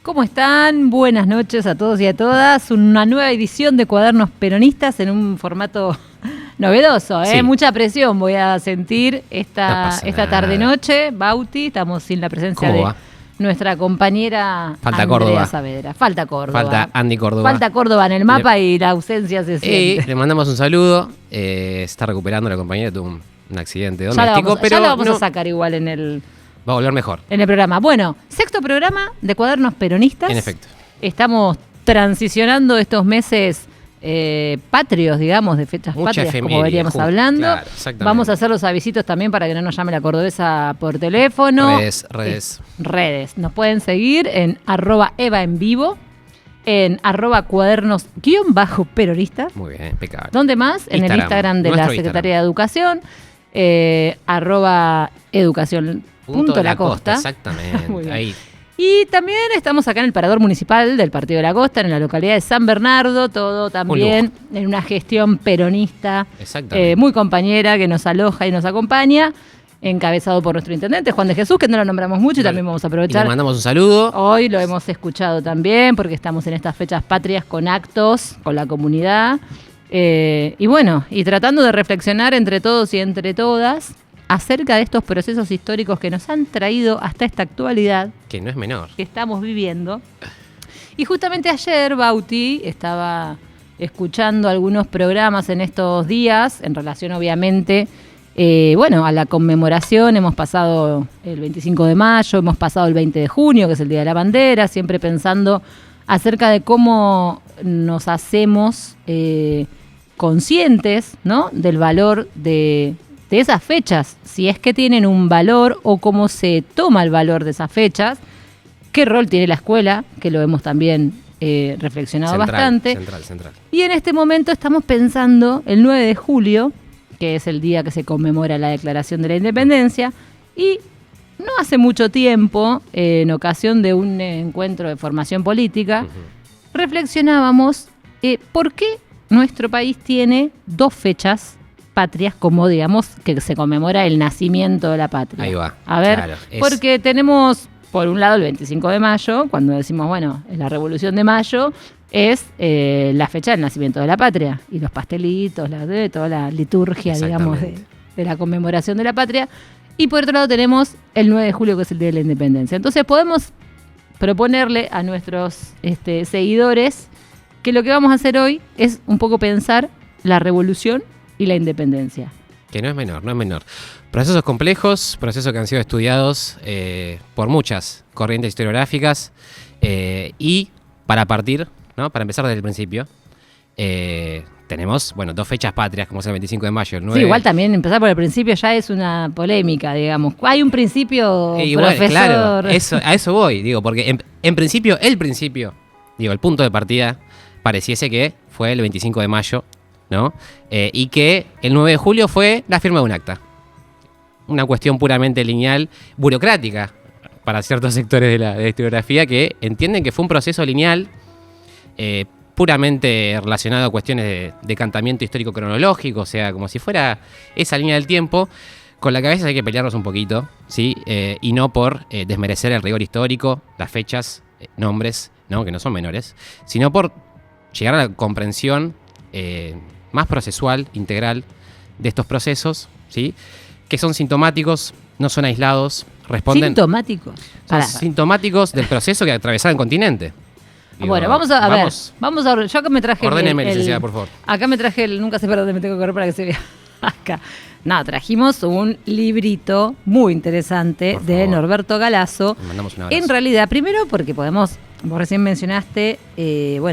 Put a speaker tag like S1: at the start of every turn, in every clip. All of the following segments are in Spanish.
S1: ¿Cómo están? Buenas noches a todos y a todas. Una nueva edición de Cuadernos Peronistas en un formato novedoso, ¿eh?
S2: Sí.
S1: Mucha presión voy a sentir esta tarde-noche. Bauti, estamos sin la presencia
S2: ¿Cómo
S1: de
S2: va?
S1: nuestra compañera
S2: Falta
S1: Andrea
S2: Córdoba.
S1: Saavedra. Falta Córdoba.
S2: Falta Andy Córdoba.
S1: Falta Córdoba en el mapa y la ausencia se siente.
S2: Le mandamos un saludo. Se está recuperando la compañera, tuvo un accidente
S1: Ya la
S2: doméstico,
S1: vamos,
S2: pero
S1: a sacar igual en el
S2: va a volver mejor.
S1: programa. Bueno, sexto programa de Cuadernos Peronistas.
S2: En efecto.
S1: Estamos transicionando estos meses patrios, digamos, de fechas
S2: Mucha
S1: patrias,
S2: efeméride,
S1: como veníamos
S2: justo,
S1: hablando.
S2: claro, exactamente.
S1: Vamos a hacer los avisitos también para que no nos llame la cordobesa por teléfono.
S2: Redes.
S1: Nos pueden seguir en @Eva en vivo, en @cuadernos_peronistas.
S2: Muy bien, impecable.
S1: ¿Dónde más? En el Instagram de la
S2: nuestro
S1: Secretaría de Educación, @educación.lacosta.
S2: Exactamente.
S1: Muy bien.
S2: Ahí.
S1: Y también estamos acá en el Parador Municipal del Partido de la Costa, en la localidad de San Bernardo, todo también en una gestión peronista,
S2: Exactamente.
S1: muy compañera, que nos aloja y nos acompaña, encabezado por nuestro intendente, Juan de Jesús, que no lo nombramos mucho y también vamos a
S2: Y le
S1: aprovechar.
S2: mandamos un saludo.
S1: Hoy lo hemos escuchado también, porque estamos en estas fechas patrias con actos, con la comunidad. Y bueno, y tratando de reflexionar entre todos y entre todas acerca de estos procesos históricos que nos han traído hasta esta actualidad
S2: Que no es menor.
S1: que estamos viviendo. Y justamente ayer, Bauti, estaba escuchando algunos programas en estos días, en relación obviamente, a la conmemoración. Hemos pasado el 25 de mayo, hemos pasado el 20 de junio, que es el Día de la Bandera, siempre pensando acerca de cómo nos hacemos conscientes, ¿no?, del valor de esas fechas, si es que tienen un valor o cómo se toma el valor de esas fechas, qué rol tiene la escuela, que lo hemos también reflexionado bastante.
S2: Central.
S1: Y en este momento estamos pensando el 9 de julio, que es el día que se conmemora la Declaración de la Independencia, y no hace mucho tiempo, en ocasión de un encuentro de formación política, reflexionábamos por qué nuestro país tiene dos fechas patrias, como digamos que se conmemora el nacimiento de la patria.
S2: Ahí va.
S1: A ver,
S2: Claro,
S1: porque tenemos por un lado el 25 de mayo, cuando decimos, bueno, la Revolución de Mayo es la fecha del nacimiento de la patria, y los pastelitos, toda la liturgia, digamos, de la conmemoración de la patria. Y por otro lado tenemos el 9 de julio, que es el Día de la Independencia. Entonces podemos proponerle a nuestros seguidores que lo que vamos a hacer hoy es un poco pensar la revolución y la independencia.
S2: Que no es menor. Procesos complejos, procesos que han sido estudiados por muchas corrientes historiográficas y para partir, ¿no?, para empezar desde el principio, tenemos, dos fechas patrias, como es el 25 de mayo, el 9.
S1: Sí, igual también empezar por el principio ya es una polémica, digamos. Hay un principio,
S2: Igual,
S1: profesor.
S2: claro, a eso voy, digo, porque el principio, el punto de partida pareciese que fue el 25 de mayo, ¿no? Y que el 9 de julio fue la firma de un acta. Una cuestión puramente lineal, burocrática, para ciertos sectores de la historiografía que entienden que fue un proceso lineal, puramente relacionado a cuestiones de decantamiento histórico cronológico, o sea, como si fuera esa línea del tiempo, con la que a veces hay que pelearnos un poquito, ¿sí? Y no por desmerecer el rigor histórico, las fechas, nombres, ¿no?, que no son menores, sino por llegar a la comprensión más procesual, integral de estos procesos, ¿sí?, que son sintomáticos, no son aislados, responden...
S1: ¿Sintomáticos?
S2: Son sintomáticos del proceso que atravesaba el continente. Digo,
S1: bueno, vamos a ver. Yo acá me traje
S2: ordéneme, licenciada, por favor.
S1: Acá me traje nunca sé para dónde me tengo que correr para que se vea. Acá. No, trajimos un librito muy interesante de Norberto Galazo.
S2: Le mandamos un abrazo.
S1: En realidad, primero porque vos recién mencionaste,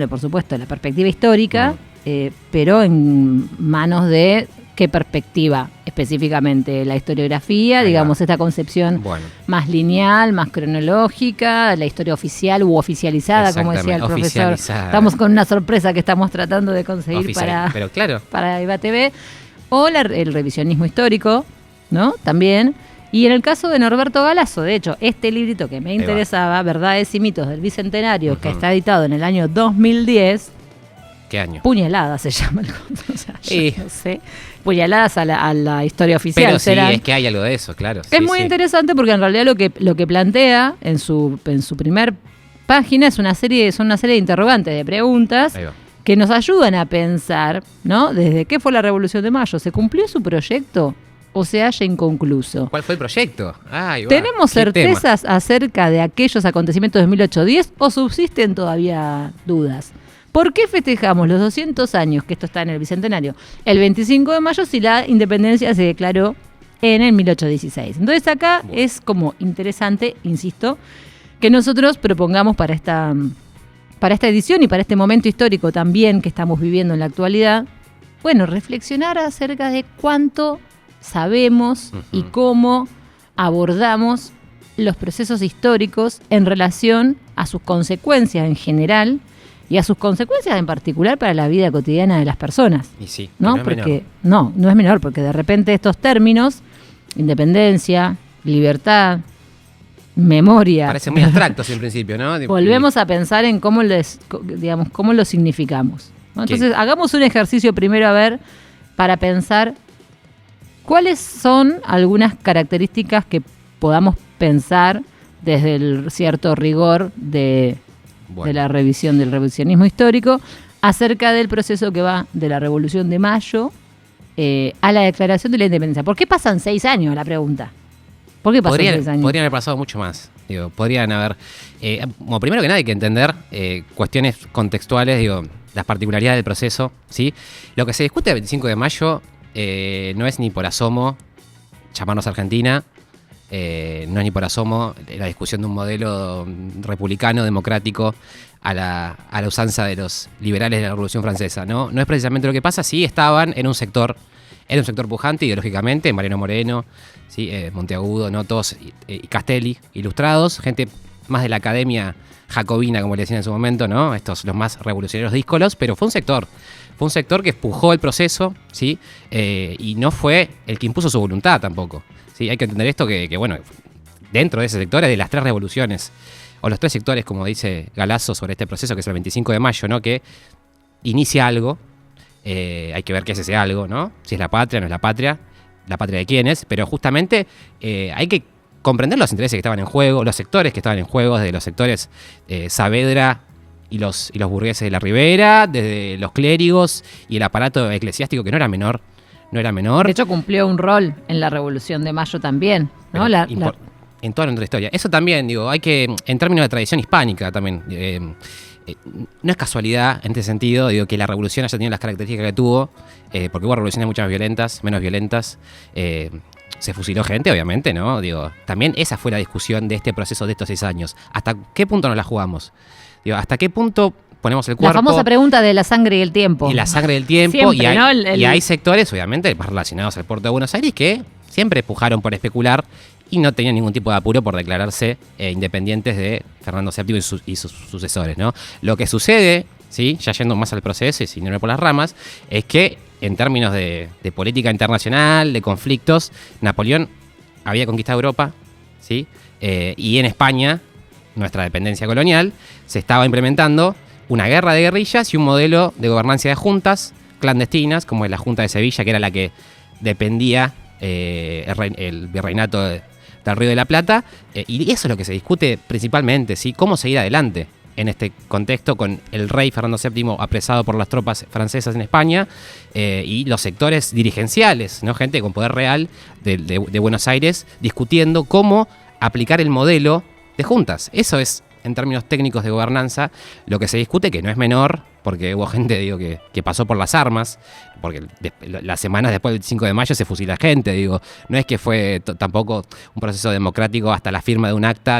S1: por supuesto, la perspectiva histórica, pero en manos de qué perspectiva específicamente, la historiografía, digamos, esta concepción más lineal, más cronológica, la historia oficial u oficializada, como decía el profesor. Estamos con una sorpresa que estamos tratando de conseguir para Eva TV. O el revisionismo histórico, ¿no? También. Y en el caso de Norberto Galazo, de hecho, este librito que me interesaba, Verdades y mitos del Bicentenario, que está editado en el año 2010.
S2: ¿Qué año?
S1: Puñalada se llama el conto. O sea, yo no sé. Puñaladas a la historia oficial.
S2: Pero sí, es que hay algo de eso, claro.
S1: Es muy interesante porque en realidad lo que plantea en su primer páginas son una serie de interrogantes, de preguntas que nos ayudan a pensar, ¿no? Desde qué fue la Revolución de Mayo, ¿se cumplió su proyecto o se halla inconcluso?
S2: ¿Cuál fue el proyecto?
S1: ¿Tenemos certezas acerca de aquellos acontecimientos de 1810 o subsisten todavía dudas? ¿Por qué festejamos los 200 años, que esto está en el Bicentenario, el 25 de mayo si la independencia se declaró en el 1816? Entonces acá es como interesante, insisto, que nosotros propongamos para esta edición y para este momento histórico también que estamos viviendo en la actualidad, bueno, reflexionar acerca de cuánto sabemos y cómo abordamos los procesos históricos en relación a sus consecuencias en general y a sus consecuencias en particular para la vida cotidiana de las personas.
S2: Y sí,
S1: ¿no? Porque no es menor, porque de repente estos términos, independencia, libertad, memoria,
S2: parecen muy abstractos en principio, ¿no?
S1: Volvemos a pensar en cómo lo significamos, ¿no? Entonces, hagamos un ejercicio primero para pensar cuáles son algunas características que podamos pensar desde el cierto rigor de la revisión del revisionismo histórico acerca del proceso que va de la Revolución de Mayo a la declaración de la independencia. ¿Por qué pasan 6 años? La pregunta. ¿Por qué pasan 6 años?
S2: Podrían haber pasado mucho más. Podrían haber... primero que nada hay que entender cuestiones contextuales, las particularidades del proceso, ¿sí? Lo que se discute el 25 de mayo no es ni por asomo llamarnos Argentina, no es ni por asomo la discusión de un modelo republicano, democrático, a la usanza de los liberales de la Revolución Francesa, ¿no? No es precisamente lo que pasa. Sí estaban en un sector pujante ideológicamente, Mariano Moreno, ¿sí? Monteagudo, ¿no? Todos, y Castelli, ilustrados, gente más de la academia jacobina, como le decían en su momento, ¿no? Los más revolucionarios díscolos, pero fue un sector que empujó el proceso, ¿sí? Y no fue el que impuso su voluntad tampoco, ¿sí? Hay que entender esto que dentro de ese sector es de las 3 revoluciones, o los 3 sectores, como dice Galasso sobre este proceso, que es el 25 de mayo, ¿no? Que inicia algo, hay que ver qué es ese algo, ¿no? Si es la patria, no es la patria de quiénes, pero justamente hay que comprender los intereses que estaban en juego, los sectores que estaban en juego, desde los sectores Saavedra y los burgueses de la Ribera, desde los clérigos y el aparato eclesiástico, que no era menor.
S1: De hecho, cumplió un rol en la Revolución de Mayo también, ¿no?
S2: En toda nuestra historia. Eso también, hay que, en términos de tradición hispánica también, no es casualidad en este sentido, que la revolución haya tenido las características que tuvo, porque hubo revoluciones mucho más violentas, menos violentas, se fusiló gente, obviamente, ¿no? También esa fue la discusión de este proceso de estos 6 años. ¿Hasta qué punto nos la jugamos? ¿Hasta qué punto ponemos el cuerpo?
S1: La famosa pregunta de la sangre y el tiempo.
S2: Y la sangre del tiempo. Siempre, y hay sectores, obviamente, más relacionados al puerto de Buenos Aires, que siempre pujaron por especular y no tenían ningún tipo de apuro por declararse independientes de Fernando VII y sus sucesores, ¿no? Lo que sucede, ¿sí? Ya yendo más al proceso y sin irme por las ramas, es que en términos de política internacional, de conflictos, Napoleón había conquistado Europa, ¿sí? Y en España, nuestra dependencia colonial, se estaba implementando una guerra de guerrillas y un modelo de gobernancia de juntas clandestinas, como es la Junta de Sevilla, que era la que dependía el virreinato del Río de la Plata, y eso es lo que se discute principalmente, ¿sí? Cómo seguir adelante en este contexto con el rey Fernando VII apresado por las tropas francesas en España, y los sectores dirigenciales, ¿no? Gente con poder real de Buenos Aires discutiendo cómo aplicar el modelo de juntas. Eso es, en términos técnicos de gobernanza, lo que se discute, que no es menor, porque hubo gente, que pasó por las armas, porque las semanas después del 5 de mayo se fusila gente, no es que fue tampoco un proceso democrático hasta la firma de un acta,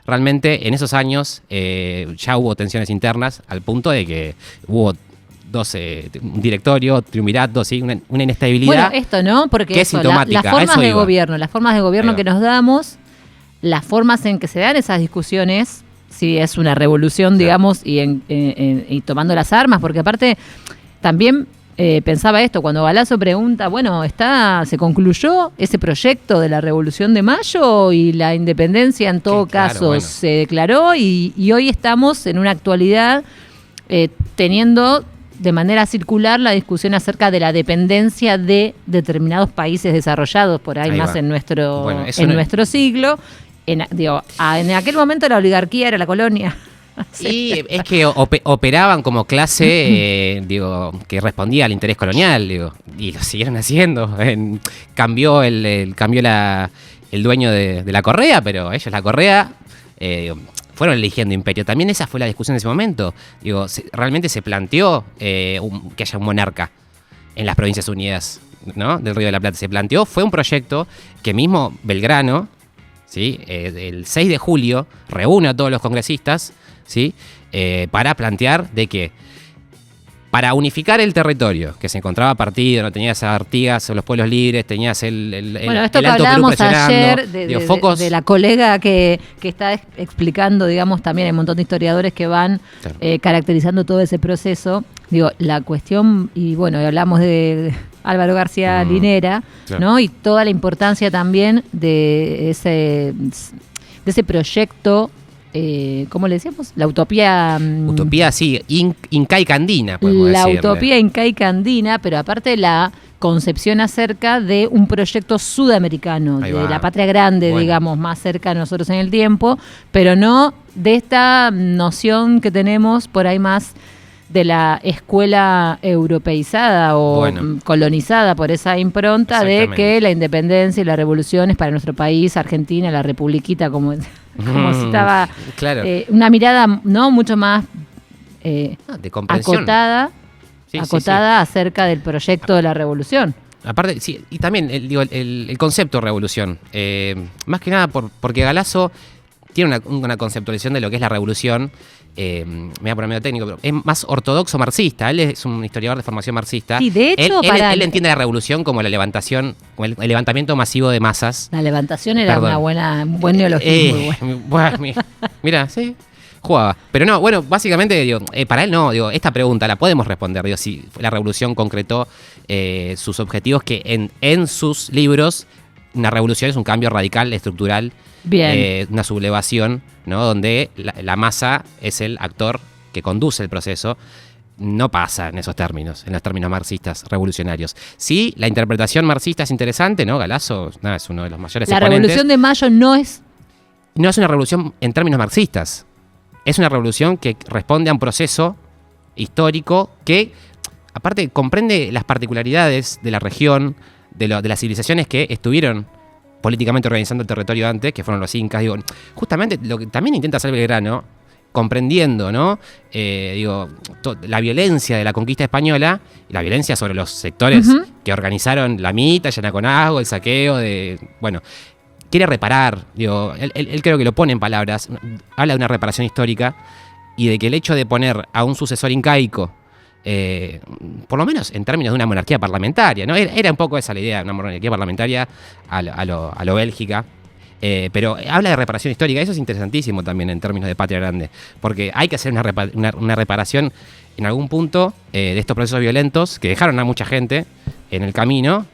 S2: realmente en esos años ya hubo tensiones internas al punto de que hubo un directorio, triunvirato, ¿sí? una inestabilidad.
S1: Bueno, esto, ¿no? Porque
S2: que es sintomática.
S1: Las formas de gobierno que nos damos, las formas en que se dan esas discusiones, si es una revolución, digamos, y tomando las armas, porque aparte también pensaba esto, cuando Galasso pregunta, bueno, ¿se concluyó ese proyecto de la Revolución de Mayo y la independencia en todo caso se declaró y hoy estamos en una actualidad teniendo de manera circular la discusión acerca de la dependencia de determinados países desarrollados por ahí más en nuestro siglo. En aquel momento la oligarquía era la colonia.
S2: Y es que operaban como clase, que respondía al interés colonial, y lo siguieron haciendo. Cambió el dueño de la correa, pero ellos la correa fueron eligiendo imperio. También esa fue la discusión en ese momento. Realmente se planteó que haya un monarca en las Provincias Unidas, ¿no?, del Río de la Plata. Se planteó, fue un proyecto que mismo Belgrano, ¿sí?, el 6 de julio reúne a todos los congresistas, ¿sí?, para plantear de que para unificar el territorio, que se encontraba partido, no tenías a Artigas o los pueblos libres, tenías
S1: bueno, esto
S2: el
S1: que
S2: Alto Perú
S1: hablábamos
S2: presionando,
S1: ayer de la colega que está explicando, digamos, también hay un montón de historiadores que van caracterizando todo ese proceso. La cuestión, y bueno, hablamos de Álvaro García Linera, claro, ¿no? Y toda la importancia también de ese proyecto. ¿Cómo le decíamos? La utopía...
S2: Utopía, sí, incaica andina, podemos decirle.
S1: La utopía incaica andina, pero aparte la concepción acerca de un proyecto sudamericano, de la patria grande, bueno, digamos, más cerca de nosotros en el tiempo, pero no de esta noción que tenemos por ahí más de la escuela europeizada o colonizada por esa impronta de que la independencia y la revolución es para nuestro país, Argentina, la republiquita, como citaba,
S2: claro,
S1: una mirada no mucho más
S2: de comprensión,
S1: acotada acerca del proyecto de la revolución.
S2: Aparte, sí, y también el concepto revolución, más que nada porque Galasso tiene una conceptualización de lo que es la revolución. Me voy a poner medio técnico, pero es más ortodoxo marxista. Él es un historiador de formación marxista.
S1: Sí, de hecho,
S2: él entiende la revolución como la levantación, como el levantamiento masivo de masas.
S1: La levantación era un buen neologismo.
S2: Bueno, mira, sí, jugaba. Pero no, bueno, básicamente, para él no, esta pregunta la podemos responder, si la revolución concretó sus objetivos, que en sus libros, una revolución es un cambio radical, estructural, una sublevación, ¿no?, donde la masa es el actor que conduce el proceso. No pasa en esos términos, en los términos marxistas revolucionarios. Sí, la interpretación marxista es interesante, ¿no? Galasso es uno de los mayores exponentes.
S1: La Revolución de Mayo no es
S2: una revolución en términos marxistas. Es una revolución que responde a un proceso histórico que, aparte, comprende las particularidades de la región, de las civilizaciones que estuvieron políticamente organizando el territorio antes, que fueron los incas. Justamente lo que también intenta hacer Belgrano, comprendiendo, ¿no?, la violencia de la conquista española y la violencia sobre los sectores que organizaron la Mita, Yanaconazgo, el saqueo quiere reparar. Él creo que lo pone en palabras, habla de una reparación histórica y de que el hecho de poner a un sucesor incaico, por lo menos en términos de una monarquía parlamentaria, ¿no? Era un poco esa la idea, una monarquía parlamentaria a lo Bélgica, pero habla de reparación histórica. Eso es interesantísimo también en términos de patria grande, porque hay que hacer una reparación en algún punto de estos procesos violentos que dejaron a mucha gente en el camino,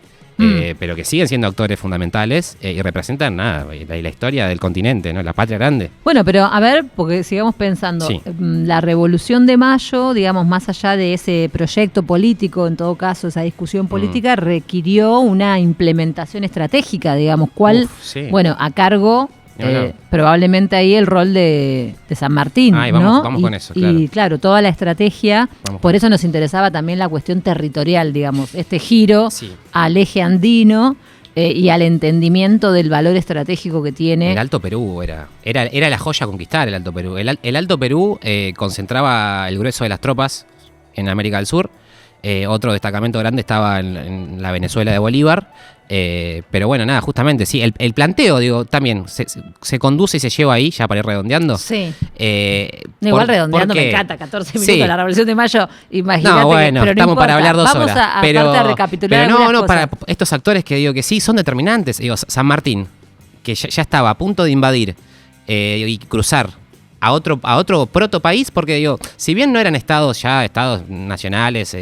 S2: pero que siguen siendo actores fundamentales y representan la historia del continente, ¿no?, la patria grande.
S1: Bueno, pero a ver, porque sigamos pensando, la Revolución de Mayo, digamos, más allá de ese proyecto político, en todo caso, esa discusión política, requirió una implementación estratégica, digamos, a cargo... probablemente ahí el rol de San Martín, ¿no?
S2: Vamos con eso, claro.
S1: Y claro, toda la estrategia, por eso nos interesaba también la cuestión territorial, digamos, este giro al eje andino y al entendimiento del valor estratégico que tiene.
S2: El Alto Perú era la joya a conquistar, el Alto Perú. El Alto Perú concentraba el grueso de las tropas en América del Sur. Otro destacamento grande estaba en la Venezuela de Bolívar. Pero bueno, nada, justamente, sí, el planteo, también se conduce y se lleva ahí, ya para ir redondeando.
S1: Sí. Igual redondeando me encanta, 14 minutos, la Revolución de Mayo, imagínate.
S2: No, bueno, pero estamos para hablar 2 horas.
S1: Vamos a recapitular
S2: pero no, para estos actores que sí, son determinantes. San Martín, que ya estaba a punto de invadir y cruzar a otro protopaís, porque si bien no eran estados nacionales,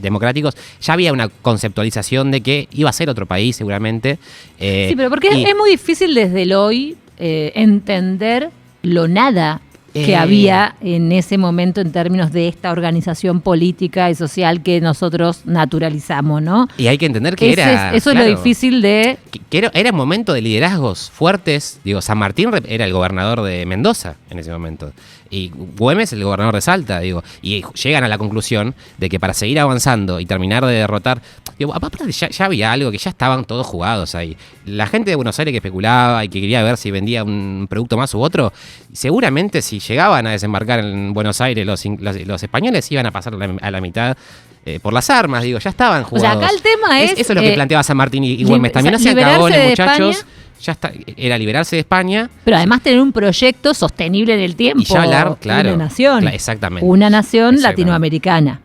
S2: democráticos, ya había una conceptualización de que iba a ser otro país seguramente.
S1: Sí, pero porque es muy difícil desde el hoy entender lo nada que había en ese momento en términos de esta organización política y social que nosotros naturalizamos, ¿no?
S2: Y hay que entender que
S1: eso es lo difícil de...
S2: Que era un momento de liderazgos fuertes. Digo, San Martín era el gobernador de Mendoza en ese momento. Y Güemes el gobernador de Salta, digo. Y llegan a la conclusión de que para seguir avanzando y terminar de derrotar... Digo, aparte ya había algo que ya estaban todos jugados ahí. La gente de Buenos Aires que especulaba y que quería ver si vendía un producto más u otro, seguramente si llegaban a desembarcar en Buenos Aires los españoles iban a pasar a la mitad por las armas, digo, ya estaban jugados.
S1: O sea, acá el tema es...
S2: Eso es lo que planteaba San Martín y Güemes. También no sean cagones, muchachos.
S1: España,
S2: ya está, era liberarse de España.
S1: Pero además tener un proyecto sostenible en el tiempo.
S2: Y ya hablar, claro.
S1: Una nación.
S2: Exactamente.
S1: Una nación latinoamericana.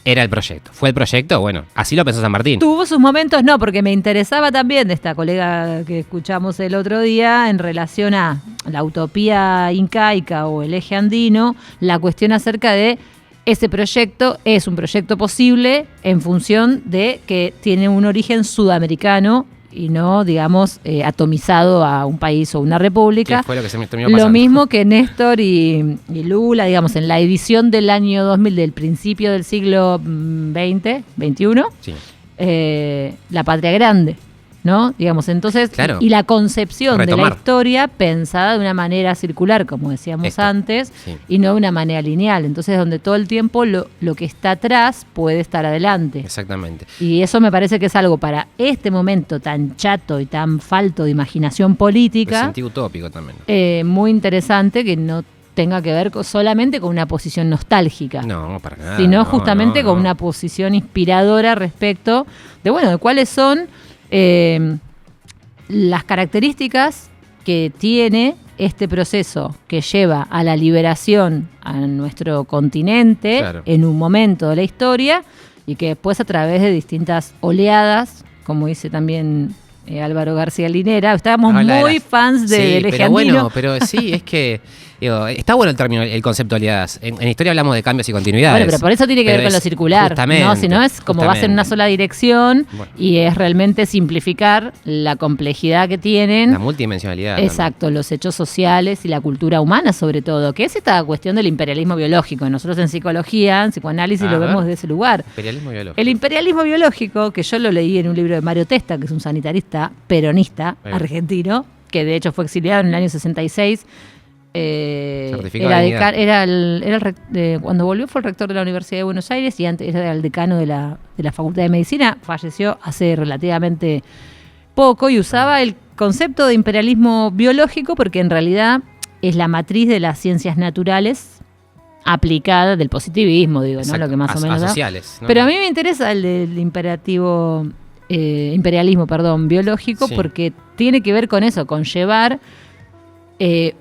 S2: Era el proyecto. ¿Fue el proyecto? Bueno, así lo pensó San Martín.
S1: Tuvo sus momentos, no, porque me interesaba también de esta colega que escuchamos el otro día en relación a la utopía incaica o el eje andino, la cuestión acerca de ese proyecto es un proyecto posible en función de que tiene un origen sudamericano y no, digamos, atomizado a un país o una república.
S2: Que fue lo que se me terminó pasando.
S1: Lo mismo que Néstor y Lula, digamos, en la edición del año 2000, del principio del siglo XX, XXI,
S2: sí.
S1: La patria grande, ¿no? Digamos, entonces,
S2: claro.
S1: Y la concepción
S2: Retomar.
S1: de la historia pensada de una manera circular, como decíamos antes,
S2: sí.
S1: Y no de una manera lineal. Entonces, donde todo el tiempo lo que está atrás puede estar adelante.
S2: Exactamente.
S1: Y eso me parece que es algo para este momento tan chato y tan falto de imaginación política.
S2: Me sentí utópico también.
S1: Muy interesante, que no tenga que ver solamente con una posición nostálgica.
S2: No, para nada.
S1: Sino justamente con una posición inspiradora respecto de cuáles son las características que tiene este proceso que lleva a la liberación a nuestro continente, claro, en un momento de la historia, y que después a través de distintas oleadas, como dice también Álvaro García Linera, estábamos muy fans del eje andino.
S2: Bueno, pero sí, es que digo, está bueno el término, el concepto de oleadas. En historia hablamos de cambios y continuidades.
S1: Bueno, pero por eso tiene que ver con lo circular, ¿no? Si no es como va a ser en una sola dirección, y es realmente simplificar la complejidad que tienen.
S2: La multidimensionalidad.
S1: Exacto, también. Los hechos sociales y la cultura humana sobre todo, que es esta cuestión del imperialismo biológico. Nosotros en psicología, en psicoanálisis lo vemos de ese lugar.
S2: Imperialismo biológico.
S1: El imperialismo biológico, que yo lo leí en un libro de Mario Testa, que es un sanitarista peronista argentino, que de hecho fue exiliado en el año 66. Cuando volvió fue el rector de la Universidad de Buenos Aires y antes era el decano de la Facultad de Medicina. Falleció hace relativamente poco y usaba el concepto de imperialismo biológico porque en realidad es la matriz de las ciencias naturales aplicada del positivismo, digo, ¿no? Lo que más o menos
S2: sociales, ¿no?
S1: Pero a mí me interesa el del imperialismo biológico, sí, porque tiene que ver con eso, con llevar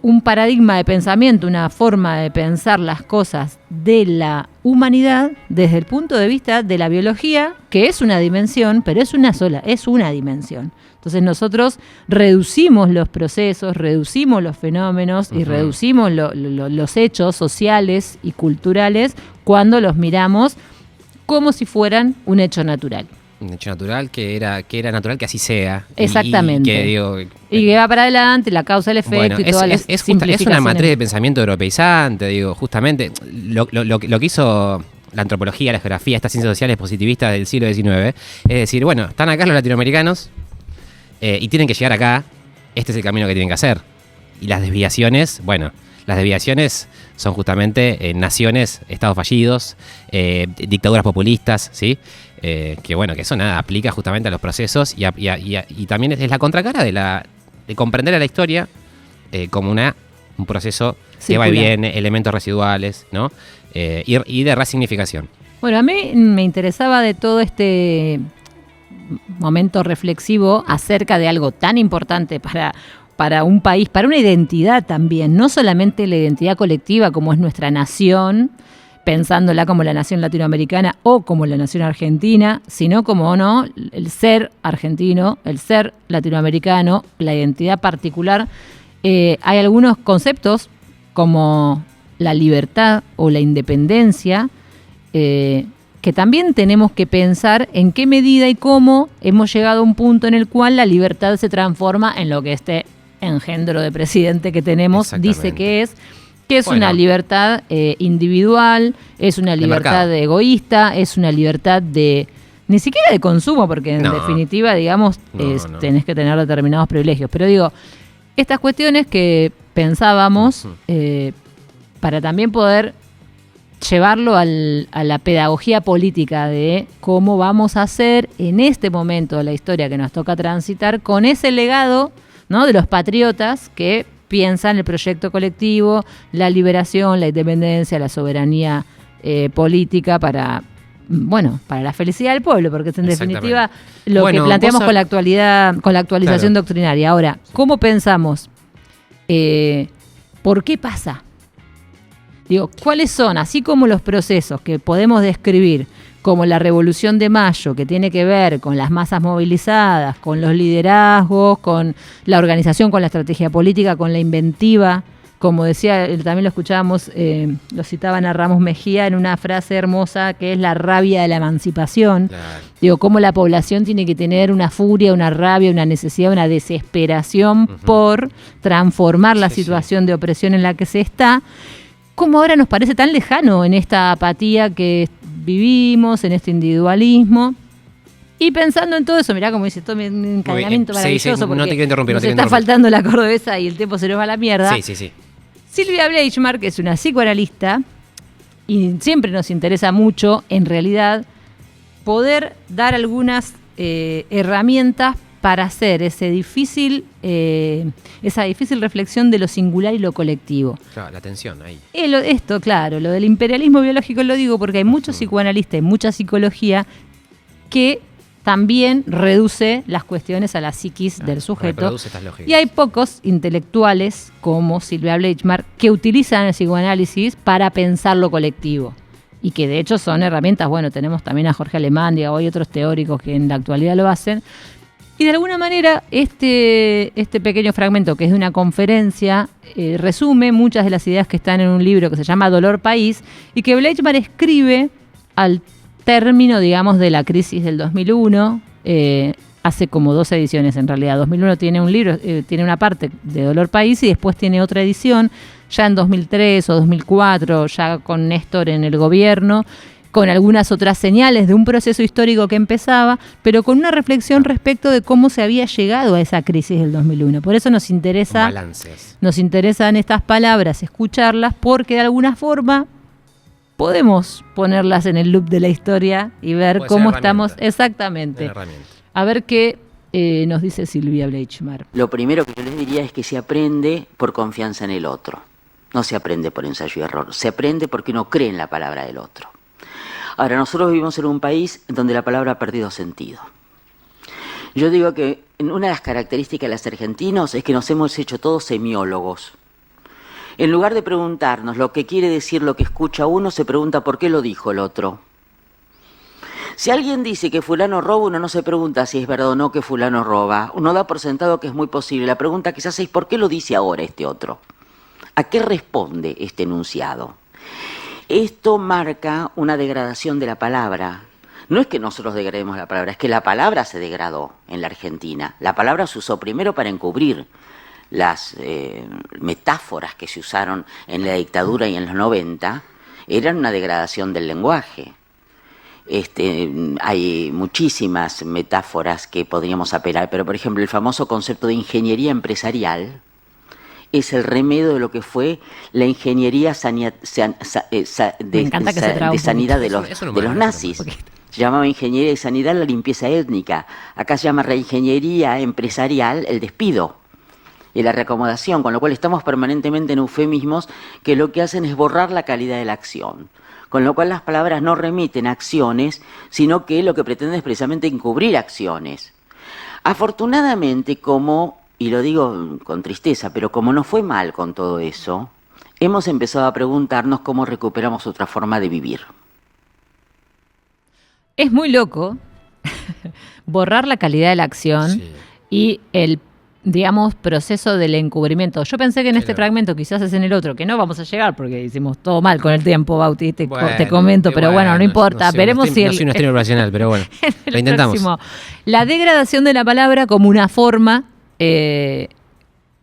S1: un paradigma de pensamiento, una forma de pensar las cosas de la humanidad desde el punto de vista de la biología, que es una dimensión, pero es una dimensión. Entonces nosotros reducimos los procesos, reducimos los fenómenos y reducimos los hechos sociales y culturales cuando los miramos como si fueran un hecho natural.
S2: Un hecho natural que era natural que así sea.
S1: Exactamente. Y que va para adelante, la causa, el efecto y todas las simplificaciones.
S2: Es una matriz de pensamiento europeizante, digo, justamente lo que hizo la antropología, la geografía, estas ciencias sociales positivistas del siglo XIX, es decir, bueno, están acá los latinoamericanos y tienen que llegar acá, este es el camino que tienen que hacer. Y las desviaciones, son justamente naciones, estados fallidos, dictaduras populistas, ¿sí? Que eso nada aplica justamente a los procesos y también es la contracara de comprender a la historia como un proceso que va y viene, elementos residuales, ¿no? Y de resignificación.
S1: Bueno, a mí me interesaba de todo este momento reflexivo acerca de algo tan importante para un país, para una identidad también, no solamente la identidad colectiva como es nuestra nación, pensándola como la nación latinoamericana o como la nación argentina, sino como el ser argentino, el ser latinoamericano, la identidad particular. Hay algunos conceptos como la libertad o la independencia que también tenemos que pensar en qué medida y cómo hemos llegado a un punto en el cual la libertad se transforma en lo que este engendro de presidente que tenemos dice que es, Que es una libertad individual, es una libertad egoísta, es una libertad de... Ni siquiera de consumo, porque en definitiva, digamos, tenés que tener determinados privilegios. Pero digo, estas cuestiones que pensábamos para también poder llevarlo a la pedagogía política de cómo vamos a hacer en este momento de la historia que nos toca transitar con ese legado, ¿no?, de los patriotas que piensan el proyecto colectivo, la liberación, la independencia, la soberanía política para la felicidad del pueblo, porque es en definitiva lo que planteamos con la actualidad, con la actualización doctrinaria. Ahora, ¿cómo pensamos? ¿Por qué pasa? Digo, ¿cuáles son, así como los procesos que podemos describir, como la Revolución de Mayo, que tiene que ver con las masas movilizadas, con los liderazgos, con la organización, con la estrategia política, con la inventiva? Como decía, también lo escuchábamos, lo citaban a Ramos Mejía en una frase hermosa que es la rabia de la emancipación. Claro. Digo, cómo la población tiene que tener una furia, una rabia, una necesidad, una desesperación por transformar la situación de opresión en la que se está. Cómo ahora nos parece tan lejano en esta apatía que vivimos, en este individualismo. Y pensando en todo eso, mirá como dice, todo mi encadenamiento maravilloso, porque
S2: no te quiero interrumpir,
S1: nos está faltando la cordobesa y el tiempo se nos va a la mierda.
S2: Sí.
S1: Silvia Bleichmark es una psicoanalista y siempre nos interesa mucho, en realidad, poder dar algunas herramientas para hacer esa difícil reflexión de lo singular y lo colectivo.
S2: Claro, la tensión ahí.
S1: Lo del imperialismo biológico lo digo porque hay muchos psicoanalistas y mucha psicología que también reduce las cuestiones a la psiquis del sujeto. Y hay pocos intelectuales como Silvia Bleichmark que utilizan el psicoanálisis para pensar lo colectivo. Y que de hecho son herramientas, tenemos también a Jorge Alemán, y hay otros teóricos que en la actualidad lo hacen. Y de alguna manera este pequeño fragmento, que es de una conferencia, resume muchas de las ideas que están en un libro que se llama Dolor País, y que Bleichmark escribe al término, digamos, de la crisis del 2001, hace como 2 ediciones en realidad. 2001 tiene un libro, tiene una parte de Dolor País y después tiene otra edición, ya en 2003 o 2004, ya con Néstor en el gobierno, con algunas otras señales de un proceso histórico que empezaba, pero con una reflexión respecto de cómo se había llegado a esa crisis del 2001. Por eso nos interesan estas palabras, escucharlas, porque de alguna forma podemos ponerlas en el loop de la historia y ver cómo estamos exactamente. A ver qué nos dice Silvia Bleichmark.
S3: Lo primero que yo les diría es que se aprende por confianza en el otro. No se aprende por ensayo y error. Se aprende porque uno cree en la palabra del otro. Ahora, nosotros vivimos en un país donde la palabra ha perdido sentido. Yo digo que una de las características de los argentinos es que nos hemos hecho todos semiólogos. En lugar de preguntarnos lo que quiere decir lo que escucha uno, se pregunta por qué lo dijo el otro. Si alguien dice que fulano roba, uno no se pregunta si es verdad o no que fulano roba. Uno da por sentado que es muy posible. La pregunta quizás es ¿por qué lo dice ahora este otro? ¿A qué responde este enunciado? Esto marca una degradación de la palabra. No es que nosotros degrademos la palabra, es que la palabra se degradó en la Argentina. La palabra se usó primero para encubrir las metáforas que se usaron en la dictadura y en los 90, eran una degradación del lenguaje. Hay muchísimas metáforas que podríamos apelar, pero por ejemplo el famoso concepto de ingeniería empresarial es el remedio de lo que fue la ingeniería de sanidad de los nazis. Se llamaba ingeniería de sanidad la limpieza étnica. Acá se llama reingeniería empresarial el despido y la reacomodación, con lo cual estamos permanentemente en eufemismos que lo que hacen es borrar la calidad de la acción. Con lo cual las palabras no remiten a acciones, sino que lo que pretenden es precisamente encubrir acciones. Afortunadamente, y lo digo con tristeza, pero como no fue mal con todo eso, hemos empezado a preguntarnos cómo recuperamos otra forma de vivir.
S1: Es muy loco borrar la calidad de la acción y el, digamos, proceso del encubrimiento. Yo pensé que en este fragmento, quizás es en el otro, que no vamos a llegar porque hicimos todo mal con el tiempo, Bauti, te comento, pero bueno, no importa. Veremos si
S2: no soy un estreno racional, pero bueno, lo intentamos.
S1: La degradación de la palabra como una forma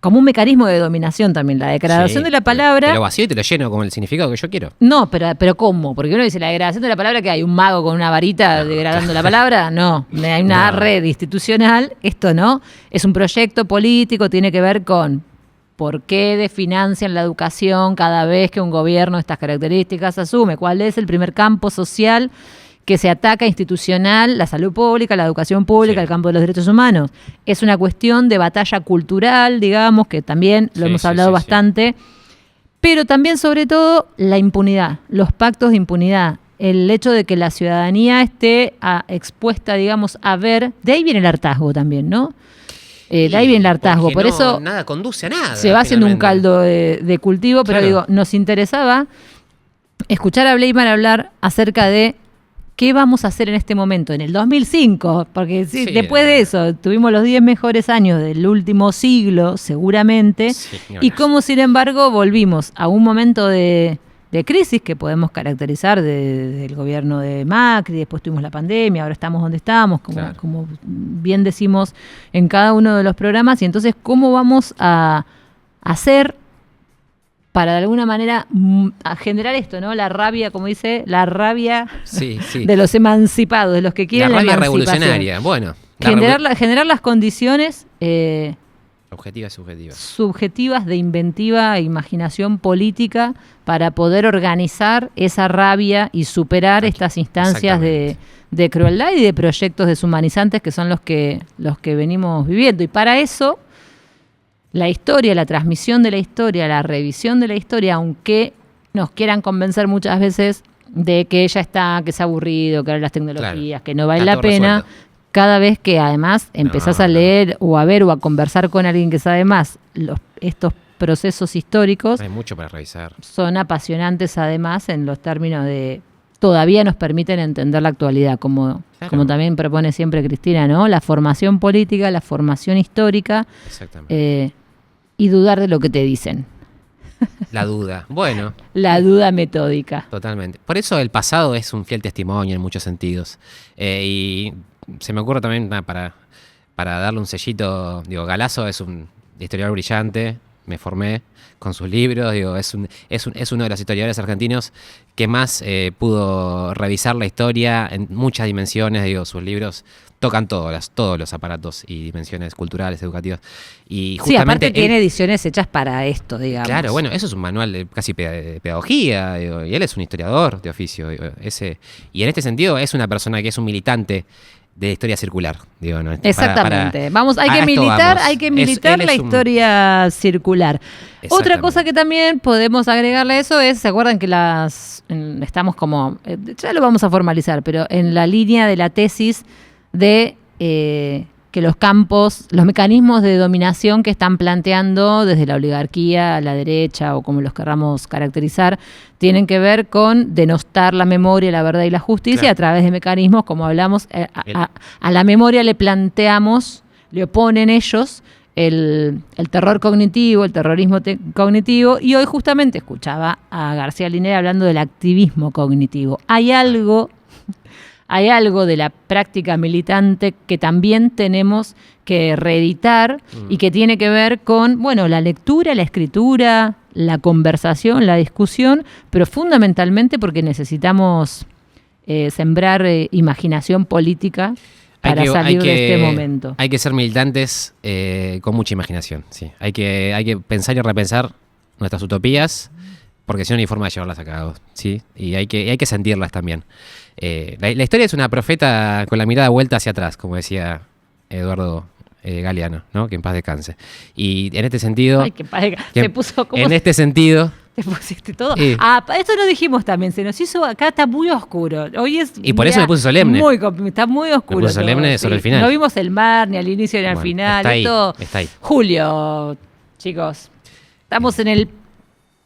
S1: como un mecanismo de dominación también. La degradación
S2: Sí,
S1: de la palabra...
S2: Te lo vacío y te lo lleno con el significado que yo quiero.
S1: No, pero ¿cómo? Porque uno dice la degradación de la palabra, que hay un mago con una varita degradando la palabra. No, hay una red institucional. Esto no. Es un proyecto político, tiene que ver con por qué desfinancian la educación cada vez que un gobierno de estas características asume. ¿Cuál es el primer campo social que se ataca institucional? La salud pública, la educación pública,
S2: Sí.
S1: el campo de los derechos humanos. Es una cuestión de batalla cultural, digamos, que también lo
S2: Sí,
S1: hemos
S2: sí,
S1: hablado
S2: sí,
S1: bastante. Pero también, sobre todo, la impunidad, los pactos de impunidad, el hecho de que la ciudadanía esté expuesta, digamos, a ver, de ahí viene el hartazgo también, ¿no? De ahí viene el hartazgo,
S2: Porque
S1: por
S2: no,
S1: eso
S2: nada conduce a nada.
S1: se va haciendo un
S2: finalmente.
S1: caldo de cultivo, pero
S2: Claro.
S1: digo, nos interesaba escuchar a Bleiman hablar acerca de qué vamos a hacer en este momento, en el 2005, porque
S2: Sí,
S1: después de eso tuvimos los 10 mejores años del último siglo, seguramente,
S2: Sí, ni
S1: y
S2: hablar.
S1: cómo, sin embargo, volvimos a un momento de crisis que podemos caracterizar del gobierno de Macri, después tuvimos la pandemia, ahora estamos donde estamos,
S2: Claro.
S1: como bien decimos en cada uno de los programas, y entonces cómo vamos a hacer para de alguna manera a generar esto, ¿no? La rabia, como dice, la rabia
S2: Sí, sí.
S1: de los emancipados, de los que quieren
S2: la
S1: la
S2: rabia
S1: emancipación.
S2: revolucionaria. Bueno.
S1: Generar las condiciones
S2: Objetiva y subjetiva.
S1: subjetivas de inventiva e imaginación política para poder organizar esa rabia y superar estas instancias de crueldad y de proyectos deshumanizantes que son los que venimos viviendo. Y para eso, la historia, la transmisión de la historia, la revisión de la historia, aunque nos quieran convencer muchas veces de que ya está, que es aburrido, que ahora las tecnologías,
S2: Claro.
S1: que no vale
S2: Está
S1: la
S2: todo
S1: pena,
S2: resuelto.
S1: cada vez que además empezás a leer o a ver o a conversar con alguien que sabe más estos procesos históricos,
S2: Hay mucho para revisar.
S1: son apasionantes además en los términos de todavía nos permiten entender la actualidad, como también propone siempre Cristina, ¿no? La formación política, la formación histórica,
S2: Exactamente.
S1: y dudar de lo que te dicen.
S2: La duda. Bueno,
S1: La duda metódica.
S2: totalmente. Por eso el pasado es un fiel testimonio en muchos sentidos. Y se me ocurre también para darle un sellito, digo, Galazo es un historiador brillante, me formé con sus libros, digo, es uno de los historiadores argentinos que más pudo revisar la historia en muchas dimensiones, digo, sus libros tocan todos los aparatos y dimensiones culturales, educativas. Y
S1: Sí,
S2: justamente
S1: aparte
S2: él-
S1: tiene ediciones hechas para esto, digamos.
S2: Claro, bueno, eso es un manual casi de pedagogía, digo, y él es un historiador de oficio. Digo, y en este sentido es una persona que es un militante de historia circular. Digo, ¿no?
S1: Exactamente. Hay
S2: a
S1: que
S2: esto
S1: militar,
S2: vamos.
S1: hay que militar
S2: Él
S1: la
S2: es un-
S1: historia circular. Otra
S2: Exactamente.
S1: cosa que también podemos agregarle a eso es, ¿se acuerdan que estamos como, ya lo vamos a formalizar, pero en la línea de la tesis de que los mecanismos de dominación que están planteando desde la oligarquía a la derecha o como los querramos caracterizar, tienen que ver con denostar la memoria, la verdad y la justicia,
S2: Claro.
S1: a través de mecanismos, como hablamos, a la memoria le oponen ellos el terror cognitivo, el terrorismo cognitivo, y hoy justamente escuchaba a García Linera hablando del activismo cognitivo. Hay algo de la práctica militante que también tenemos que reeditar y que tiene que ver con, bueno, la lectura, la escritura, la conversación, la discusión, pero fundamentalmente porque necesitamos sembrar imaginación política para salir de este momento.
S2: Hay que ser militantes con mucha imaginación, sí. Hay que pensar y repensar nuestras utopías, porque si no, no hay forma de llevarlas a cabo, ¿sí? Y hay que sentirlas también. La historia es una profeta con la mirada vuelta hacia atrás, como decía Eduardo Galeano, ¿no? Que en paz descanse. Y en este sentido...
S1: Ay, se puso como...
S2: En este sentido...
S1: ¿Te pusiste todo?
S2: Sí.
S1: Esto no dijimos también, se nos hizo, acá está muy oscuro. Hoy es
S2: Y por eso me puse solemne.
S1: Está muy oscuro.
S2: Me puse solemne
S1: todo,
S2: sobre el final.
S1: No vimos el mar, ni al inicio ni al
S2: Bueno,
S1: final.
S2: está ahí,
S1: Esto,
S2: está ahí.
S1: Julio, chicos. Estamos en el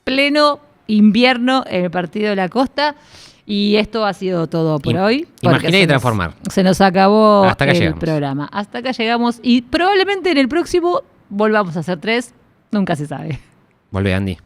S1: pleno invierno en el partido de la costa. Y esto ha sido todo por hoy.
S2: Imaginar y transformar.
S1: Se nos acabó
S2: Hasta acá
S1: el
S2: llegamos.
S1: programa. Hasta acá llegamos. Y probablemente en el próximo volvamos a hacer 3. Nunca se sabe.
S2: Volvé, Andy.